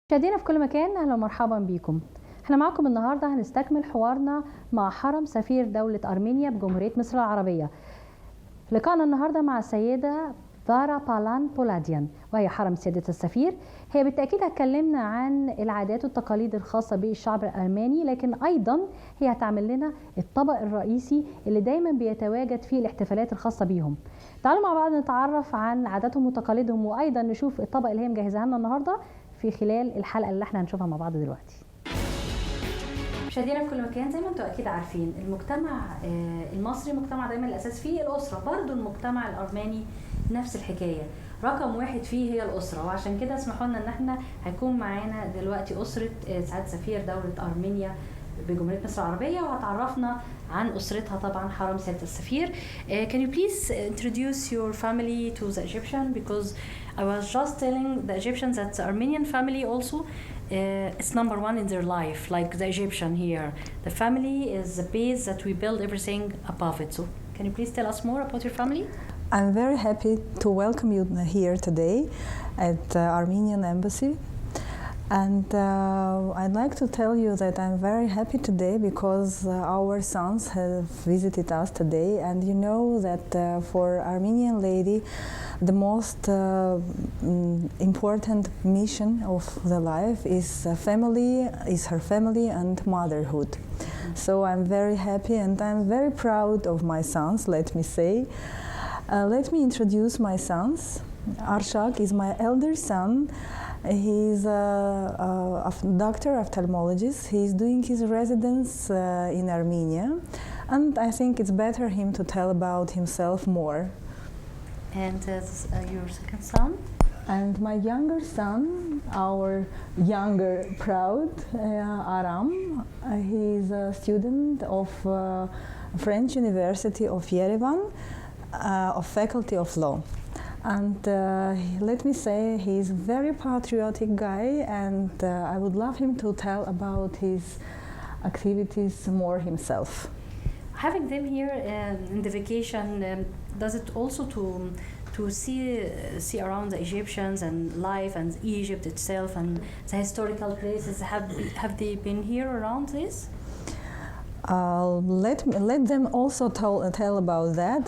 مشاهدينا في كل مكان، اهلا ومرحبا بيكم. احنا معاكم النهارده هنستكمل حوارنا مع حرم سفير دولة ارمينيا بجمهورية مصر العربية. لقاءنا النهارده مع السيدة ذارا بالان بولاديان، وهي حرم سيادة السفير. هي بالتأكيد هتكلمنا عن العادات والتقاليد الخاصة بالشعب الأرماني، لكن أيضا هي هتعمل لنا الطبق الرئيسي اللي دايما بيتواجد فيه الاحتفالات الخاصة بيهم. تعالوا مع بعض نتعرف عن عاداتهم وتقاليدهم، وأيضا نشوف الطبق اللي هي مجهزها لنا النهارده في خلال الحلقة اللي احنا هنشوفها مع بعض دلوقتي. مشاهدينا في كل مكان، زي ما انتم اكيد عارفين المجتمع المصري مجتمع دايما الاساس فيه الاسره، برضو المجتمع الارماني نفس الحكايه، رقم واحد فيه هي الاسره. وعشان كده اسمحوا لنا ان احنا هيكون معانا دلوقتي اسره سعاده سفير دوله ارمينيا بجمهورية مصر العربية، وهتعرفنا عن أسرتها طبعا حرم سيادة السفير. Can you please introduce your family to the Egyptian, because I was just telling the Egyptians that the Armenian family also it's number one in their life, like the Egyptian here. The family is the base that we build everything above it. So can you please tell us more about your family? I'm very happy to welcome you here today at the Armenian Embassy. And I'd like to tell you that I'm very happy today because our sons have visited us today, and you know that for Armenian lady the most important mission of the life is her family and motherhood. So I'm very happy and I'm very proud of my sons, let me say. Let me introduce my sons. Arshak is my elder son. He's a doctor ophthalmologist. He's doing his residence in Armenia, and I think it's better him to tell about himself more. And your second son? And my younger son, our younger proud Aram, he's a student of French University of Yerevan, of Faculty of Law. And let me say he's a very patriotic guy, and I would love him to tell about his activities more himself. Having them here in the vacation, does it also to see around the Egyptians and life and Egypt itself and the historical places? Have they been here around this? Let them also tell about that,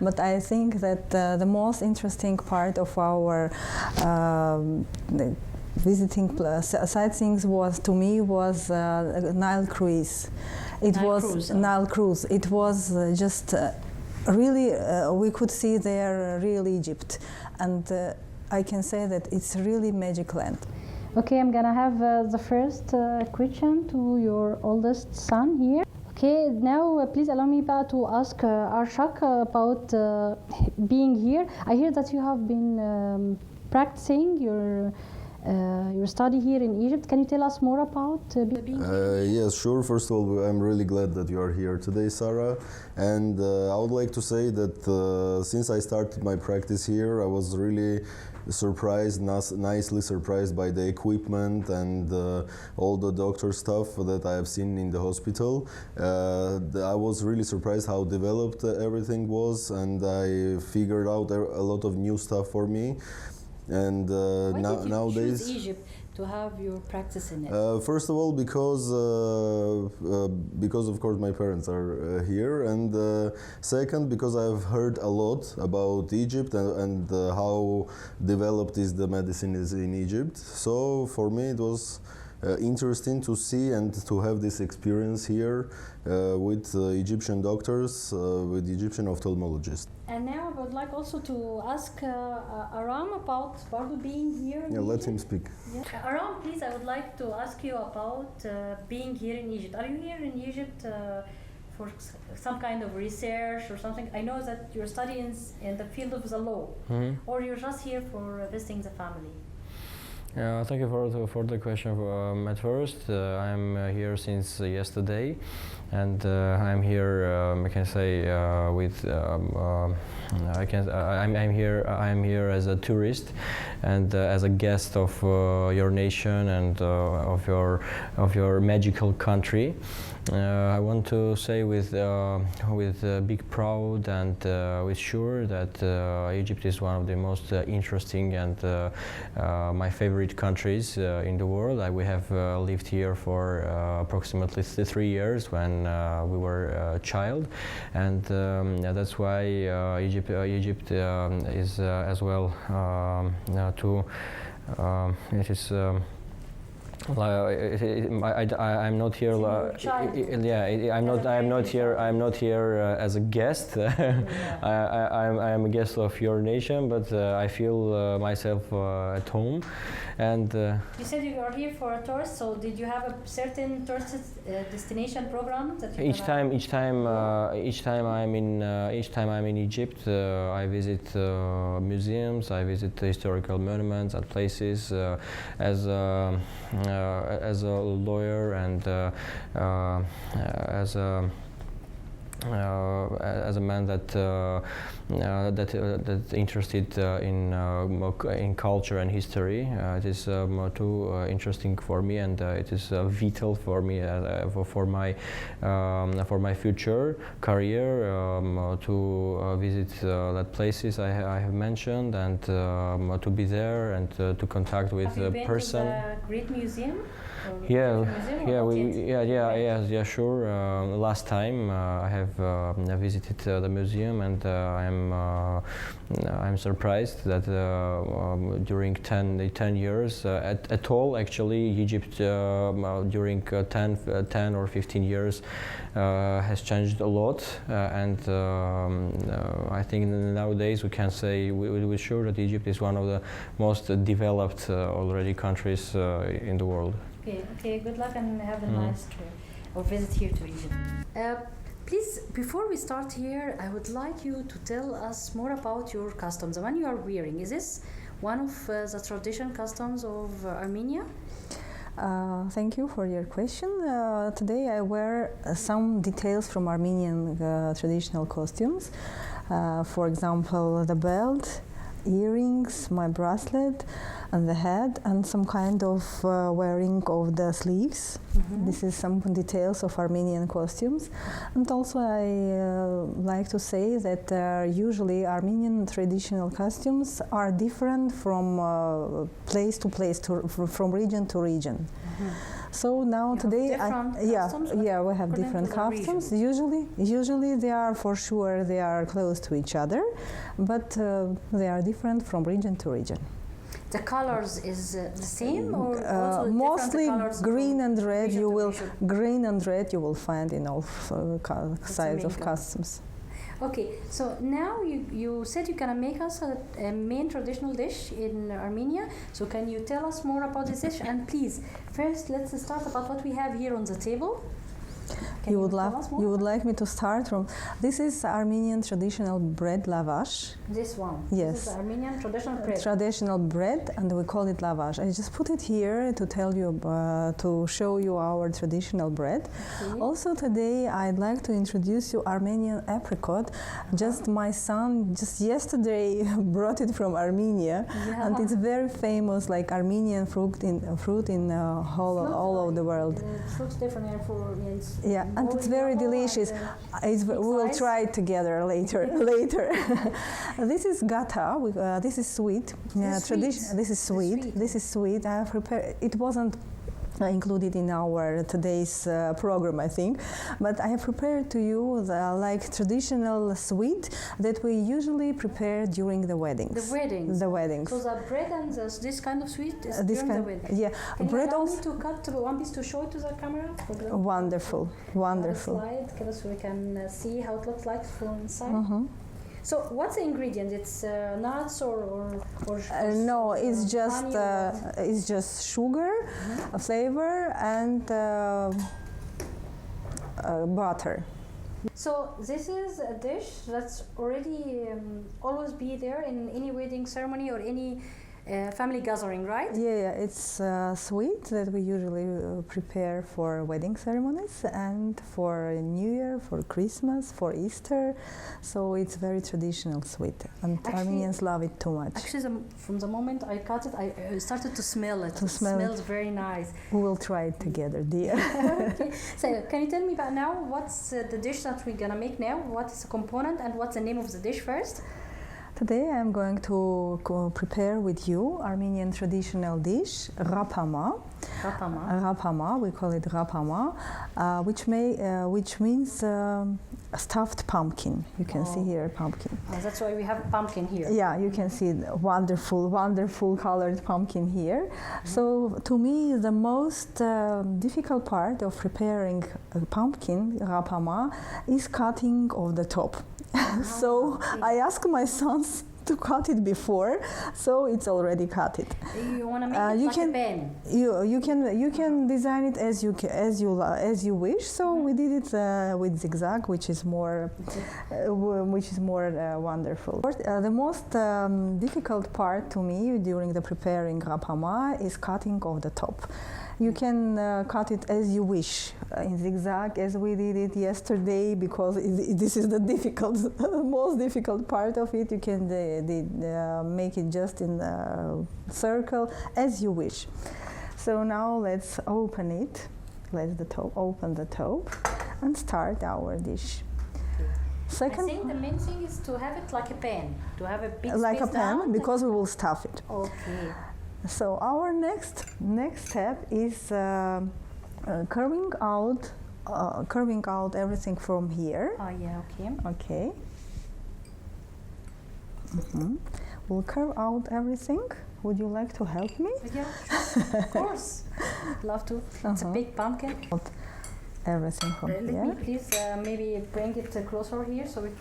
but I think that the most interesting part of our visiting sightseeing was Nile cruise. Nile cruise. It was just really we could see there real Egypt, and I can say that it's really magic land. Okay, I'm gonna have the first question to your oldest son here. Okay, now please allow me to ask Arshak about being here. I hear that you have been practicing your study here in Egypt. Can you tell us more about being here? Yes, sure. First of all, I'm really glad that you are here today, Sarah. And I would like to say that since I started my practice here, I was really nicely surprised by the equipment and all the doctor stuff that I have seen in the hospital. I was really surprised how developed everything was, and I figured out a lot of new stuff for me. And nowadays, choose Egypt to have your practice in it? First of all, because of course my parents are here, and second because I've heard a lot about Egypt and how developed is the medicine is in Egypt. So for me it was interesting to see and to have this experience here with Egyptian doctors, with Egyptian ophthalmologists. And now I would like also to ask Aram about being here in Egypt. Let him speak. Yeah. Aram, please, I would like to ask you about being here in Egypt. Are you here in Egypt for some kind of research or something? I know that you're studying in the field of the law, or you're just here for visiting the family. Thank you for the question. At first, I'm here since yesterday, and I'm here. I can say I'm here as a tourist and as a guest of your nation and of your magical country. I want to say with big pride and with sure that Egypt is one of the most interesting and my favorite countries in the world. We have lived here for approximately 3 years when we were a child, and that's why Egypt is as well it is. I'm not here. I'm not here as a guest. I'm a guest of your nation, but I feel myself at home. And you said you are here for a tour. So did you have a certain tourist destination program that you each time I'm in Egypt, I visit museums. I visit historical monuments and places as a lawyer and as a man that interested in culture and history. It is too interesting for me, and it is vital for me for my future career to visit the places I have mentioned and to be there and to contact with the person. Have you been to the Great Museum? Sure. Last time I have visited the museum, and I'm surprised that during 10 years at all, actually, Egypt during 10 or 15 years has changed a lot, and I think nowadays we can say we're sure that Egypt is one of the most developed already countries in the world. Okay, good luck and have a nice trip or visit here to Egypt. Please, before we start here, I would like you to tell us more about your customs. The one you are wearing, is this one of the traditional customs of Armenia? Thank you for your question. Today I wear some details from Armenian traditional costumes. For example, the belt, earrings, my bracelet, and the head, and some kind of wearing of the sleeves. This is some details of Armenian costumes. And also I like to say that usually Armenian traditional costumes are different from place to place, from region to region. So now today, we have different customs. Usually they are for sure they are close to each other, but they are different from region to region. The colors is the same, or also mostly green and red. You will find in all sides of customs. Okay, so now you said you're gonna make us a main traditional dish in Armenia. So can you tell us more about this dish? And please, first let's start about what we have here on the table. You would like me to start from, this is Armenian traditional bread lavash. This one? Yes. This is Armenian traditional bread. Traditional bread, and we call it lavash. I just put it here to tell you, to show you our traditional bread. Okay. Also today I'd like to introduce you Armenian apricot. Just my son just yesterday brought it from Armenia, and it's very famous, like Armenian fruit in all over the world. Fruits different for means. Yeah, and it's very delicious. We will try it together later. This is gata. This is sweet. This is sweet. I have prepared. It wasn't included in our today's program, I think, but I have prepared to you the traditional sweet that we usually prepare during the weddings. The weddings. The weddings. So the bread and this kind of sweet is during the wedding. Yeah. Can bread you allow also. me to cut one piece to show it to the camera? Wonderful. Slide, so we can see how it looks like from inside. So what's the ingredient? It's nuts or no, it's just sugar, flavor, and butter. So this is a dish that's already always be there in any wedding ceremony or any family gathering, right? Yeah, it's sweet that we usually prepare for wedding ceremonies and for New Year, for Christmas, for Easter. So it's very traditional sweet, and Actually, Armenians love it too much. Actually, from the moment I cut it, I started to smell it. It smells very nice. We will try it together, dear. Okay. So can you tell me about now what's the dish that we're gonna make now? What is the component and what's the name of the dish first? Today I'm going to prepare with you Armenian traditional dish, rapama. Rapama, we call it rapama, which means stuffed pumpkin. You can see here pumpkin. That's why we have pumpkin here. Yeah, you can see the wonderful colored pumpkin here. So to me, the most difficult part of preparing a pumpkin, rapama, is cutting of the top. So I asked my sons to cut it before, so it's already cut it. You want to make it like a pen? You can design it as you wish. So we did it with zigzag, which is more wonderful. The most difficult part to me during the preparing rapama is cutting of the top. You can cut it as you wish, in zigzag, as we did it yesterday, because this is the most difficult part of it. You can make it just in a circle, as you wish. So now let's open it. Open the top and start our dish. Second, I think the main thing is to have it like a pan, to have a big like a pan, because we will stuff it. Okay. So our next step is curving out everything from here. Oh yeah, okay. Okay. We'll curve out everything. Would you like to help me? Yeah, of course. Love to. It's a big pumpkin. Everything from here. Let me please maybe bring it closer here so we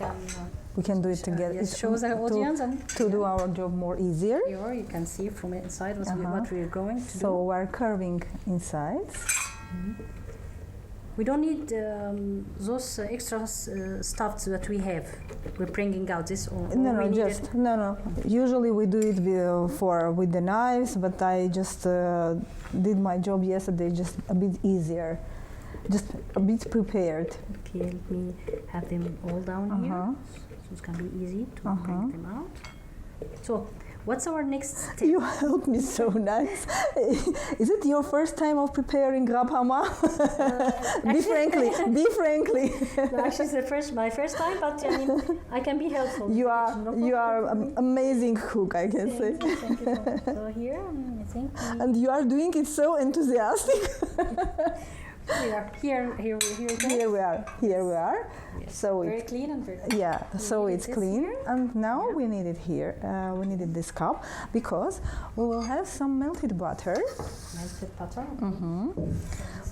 can do it together. It shows the audience to do our job more easier. You can see from inside what we're going to do. So we're curving inside. We don't need those extra stuffs that we have. We're bringing out this. No. Usually we do it with the knives, but I just did my job yesterday just a bit easier. Just a bit prepared. Okay, let me have them all down here. So it's going to be easy to bring them out. So, what's our next step? You helped me so nice. Is it your first time of preparing rapama? Be frankly. No, actually, it's my first time, but I mean, I can be helpful. You are an amazing cook, I can say. Thank you. So here, I think. And you are doing it so enthusiastic. We are here we are. Yes. So very clean and very clean. Yeah, so it's clean. Here. And now we need it here. We needed this cup because we will have some melted butter. Melted butter?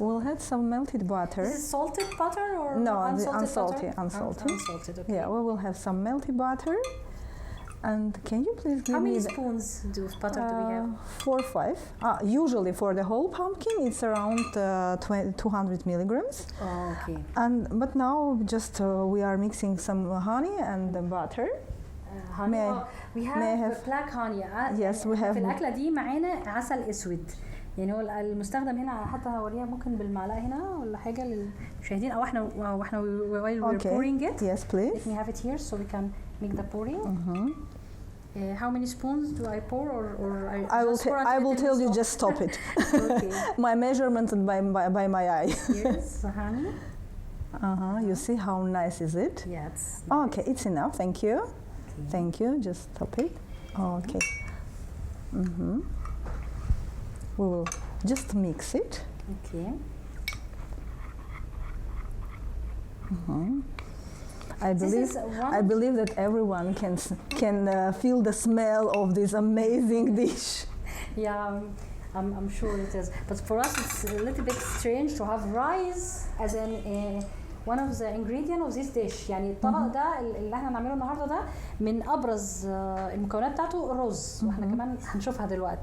We'll have some melted butter. Is it salted butter or unsalted? Unsalted, okay. Yeah, we will have some melted butter. And can you please give me... How many spoons of butter do we have? 4 or 5. Usually for the whole pumpkin, it's around 200 milligrams. Oh, okay. But now just we are mixing some honey and the butter. Honey. We have black honey. Yes, we have. في الأكلة دي معانا عسل أسود. يعني هو المستخدم هنا، حتى هوريها ممكن بالمعلقة هنا ولا حاجة للمشاهدين، أو إحنا while we're pouring it. Yes, please. Let me have it here so we can make the pouring. How many spoons do I pour, or I will tell you. Just stop it. Okay. My measurement by my eye. Here's the honey. You see how nice is it? Yeah, it's nice. Okay, it's enough. Thank you. Okay. Thank you. Just stop it. Okay. We will just mix it. Okay. I believe that everyone can feel the smell of this amazing dish. Yeah, I'm sure it is. But for us, it's a little bit strange to have rice as one of the ingredients of this dish. يعني الطبق ده اللي احنا هنعمله النهارده ده من ابرز المكونات بتاعته الرز، واحنا كمان هنشوفها دلوقتي.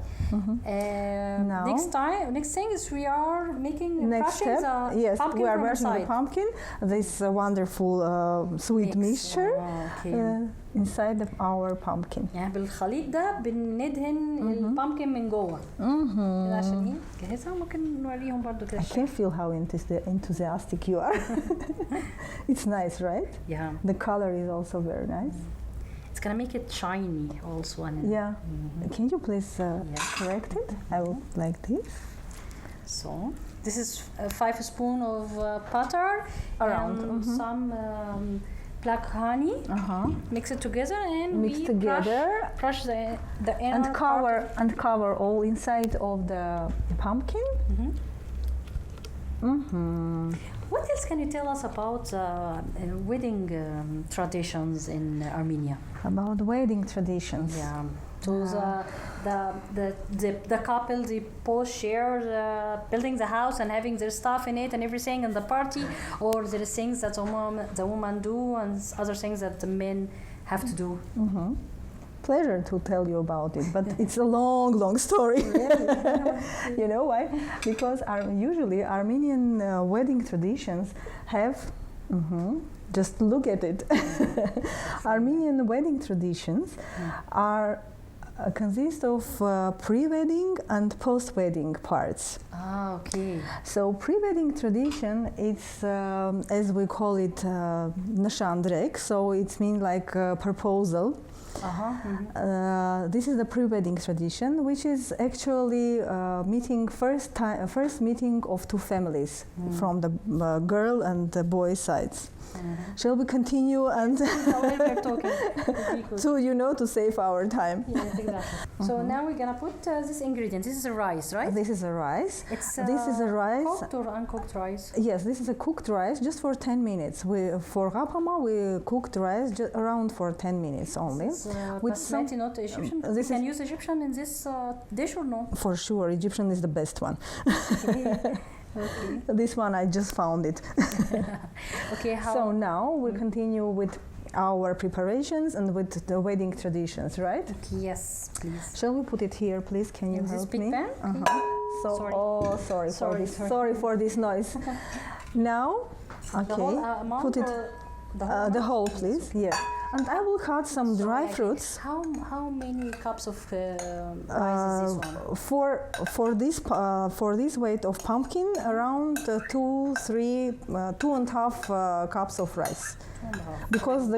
Next thing is we are making crushing the pumpkin. We are from crushing the pumpkin. This wonderful sweet mixture. Okay. inside of our pumpkin. يعني بالخليط ده بندهن البامكن من جوه. كده عشان ايه؟ جاهزة؟ ممكن نوريهم برضو كده. I can feel how enthusiastic you are. It's nice, right? Yeah. The color is also very nice. It's gonna make it shiny also. Yeah. Can you please correct it? I would like this. So this is 5 spoons of butter Around, and some black honey. Mix it together and crush the inner and cover all inside of the pumpkin. What else can you tell us about wedding traditions in Armenia? About wedding traditions. Yeah. So the couple, they both share building the house and having their stuff in it and everything in the party, or there is things that the woman do and other things that the men have to do. Pleasure to tell you about it, but it's a long story. You know why? Because usually Armenian wedding traditions have just look at it. Armenian wedding traditions are consist of pre-wedding and post-wedding parts. Okay. So pre-wedding tradition, it's as we call it nashandrek, so it means like proposal. This is the pre-wedding tradition, which is actually first meeting of two families from the girl and the boy sides. Shall we continue and to save our time? Yes, exactly. So now we're gonna put this ingredient. This is a rice, right? This is a rice. This is a rice. Cooked or uncooked rice? Yes, this is a cooked rice just for 10 minutes. For rapama, we cooked rice around for 10 minutes only. With basmati, not Egyptian. You can use Egyptian in this dish or no? For sure, Egyptian is the best one. Okay. This one I just found it. Okay. So now we continue with our preparations and with the wedding traditions, right? Okay, yes, please. Shall we put it here, please? Can you help me? Pan? Sorry for this noise. Now, okay, put it the whole, please. Yeah. And I will cut some dry fruits. How many cups of rice is this one? For this weight of pumpkin, around 2.5 cups of rice. Because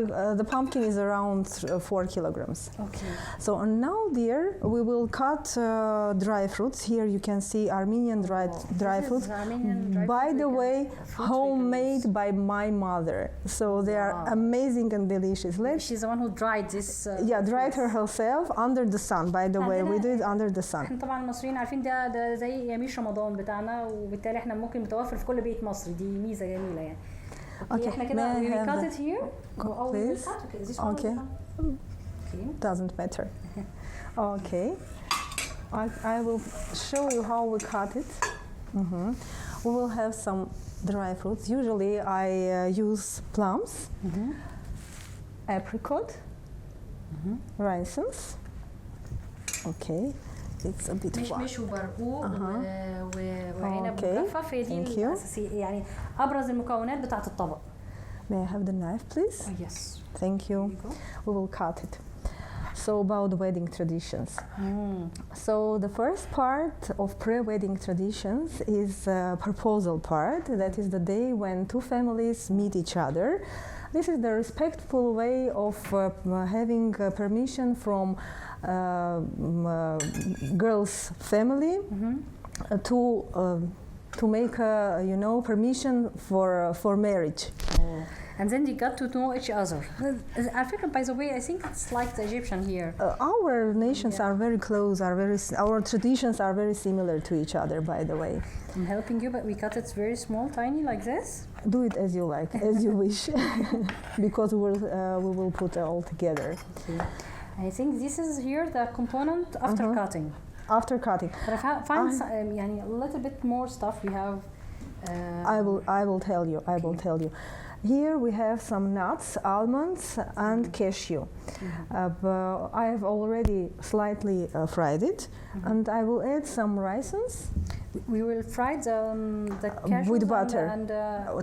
the pumpkin is around 4 kilograms. Okay. So now, dear, we will cut dry fruits. Here you can see Armenian dry fruits. By the way, homemade by my mother. So they are amazing and delicious. She's the one who dried this. Dried her herself under the sun. By the way, we did it under the sun. طبعا المصريين عارفين ده زي يميش رمضان بتاعنا، وبالتالي احنا ممكن متوفر في كل بيت مصري. دي ميزة جميلة يعني. Okay, احنا كده we cut it here. Please. Okay. Doesn't matter. Okay. I will show you how we cut it. We will have some dry fruits. Usually I use plums, apricot, raisins. Okay. It's a bit far. مش وبرقوق وعنب مجفف، هي دي الأساسية يعني أبرز المكونات بتاعة الطبق. May I have the knife, please? Yes. Thank you. We will cut it. So about wedding traditions. So the first part of pre-wedding traditions is proposal part. That is the day when two families meet each other. This is the respectful way of having permission from girl's family to make permission for marriage. And then they got to know each other. Africa, by the way, I think it's like the Egyptian here. Our nations are very close. Our traditions are very similar to each other. By the way, I'm helping you, but we cut it very small, tiny, like this. Do it as you like, as you wish, because we will put it all together. Okay. I think this is here the component after cutting. After cutting. But if I find a little bit more stuff, we have. I will tell you. I will tell you. Here we have some nuts, almonds, and cashew. I have already slightly fried it, and I will add some raisins. We will fry the cashews with butter and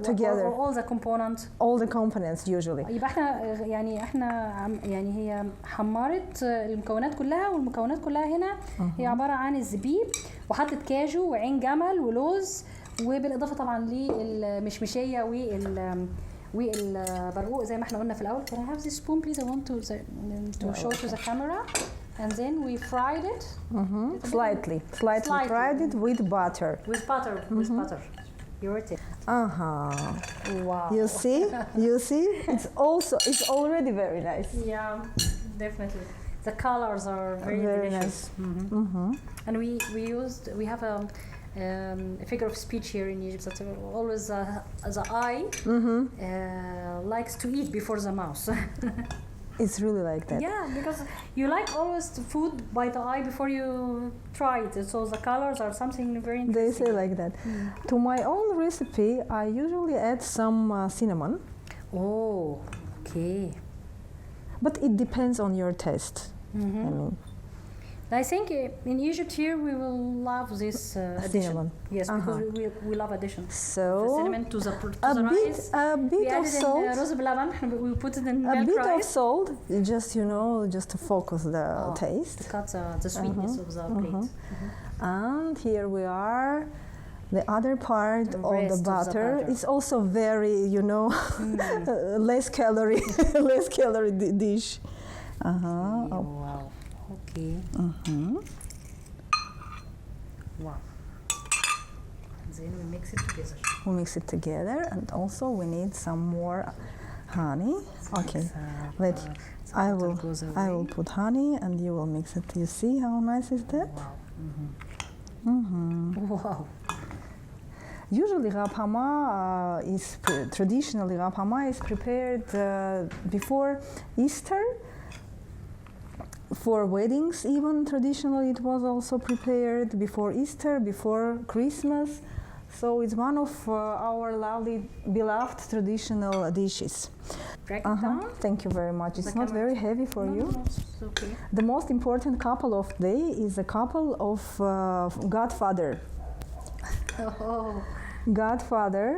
together. all the components. All the components usually. يبقى احنا يعني هي حمرت المكونات كلها، والمكونات كلها هنا هي عباره عن الزبيب وحطت كاجو وعين جمل ولوز، وبالاضافه طبعا للمشمشيه والبرقوق زي ما احنا قلنا في الاول. Can I have this spoon please? I want to show to the camera. And then we fried it. Slightly fried it with butter. With butter. Your tip. Wow. You see? It's already very nice. Yeah, definitely. The colors are very delicious. Nice. And we have a figure of speech here in Egypt that always the eye likes to eat before the mouth. It's really like that. Yeah, because you like always the food by the eye before you try it. So the colors are something very interesting. They say like that. To my own recipe, I usually add some cinnamon. Oh, okay. But it depends on your taste. I mean, I think in Egypt here we will love this addition. Cinnamon. Yes, because we love addition. So the cinnamon to the rice. A bit of salt. رز بلبن. We put it in milk rice. A bit of salt, just to focus the taste. To cut the sweetness of the plate. And here we are. The other part of the butter is also very, less calorie dish. Wow. Okay. Wow. Then we mix it together. We mix it together, and also we need some more honey. Okay. I will put honey, and you will mix it. You see how nice is that? Wow. Wow. Usually traditionally rapama is prepared before Easter. For weddings even, traditionally it was also prepared before Easter, before Christmas. So it's one of our lovely, beloved traditional dishes. Break it down. Thank you very much. It's not very heavy for you. No, it's okay. The most important couple of day is a couple of godfather. Oh. Godfather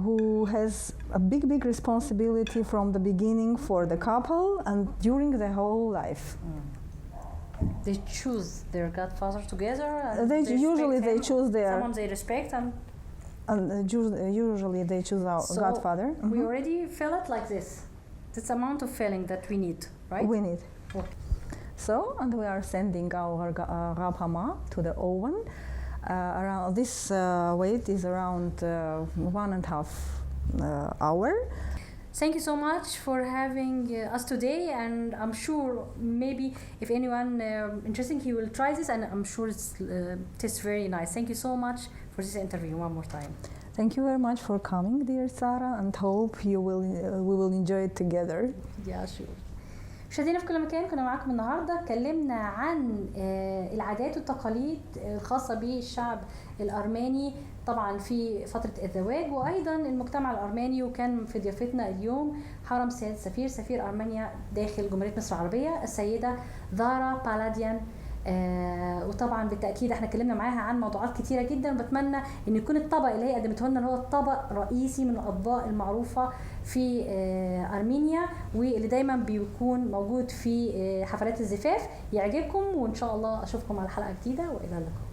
who has a big responsibility from the beginning for the couple and during the whole life. They choose their godfather together. And they choose their someone they respect and usually they choose our godfather. We already fill it like this. This amount of filling that we need, right? We need. So, and we are sending our rapama to the oven. Around this weight is around 1.5 hour. Thank you so much for having us today, and I'm sure maybe if anyone interesting, he will try this, and I'm sure it tastes very nice. Thank you so much for this interview one more time. Thank you very much for coming, dear Sarah, and hope we will enjoy it together. Yeah, sure. مشاهدينا في كل مكان، كنا معاكم النهارده اتكلمنا عن العادات والتقاليد الخاصه بالشعب الارماني طبعا في فتره الزواج، وايضا المجتمع الارماني. وكان في ضيافتنا اليوم حرم سيادة السفير، سفير ارمينيا داخل جمهوريه مصر العربيه، السيده ذارا بالاديان. وطبعا بالتاكيد احنا اتكلمنا معاها عن موضوعات كتيره جدا، وبتمنى ان يكون الطبق اللي هي قدمته لنا اللي هو الطبق رئيسي من الاطباق المعروفه في ارمينيا، واللي دايما بيكون موجود في حفلات الزفاف يعجبكم. وان شاء الله اشوفكم على حلقه جديده، والى اللقاء.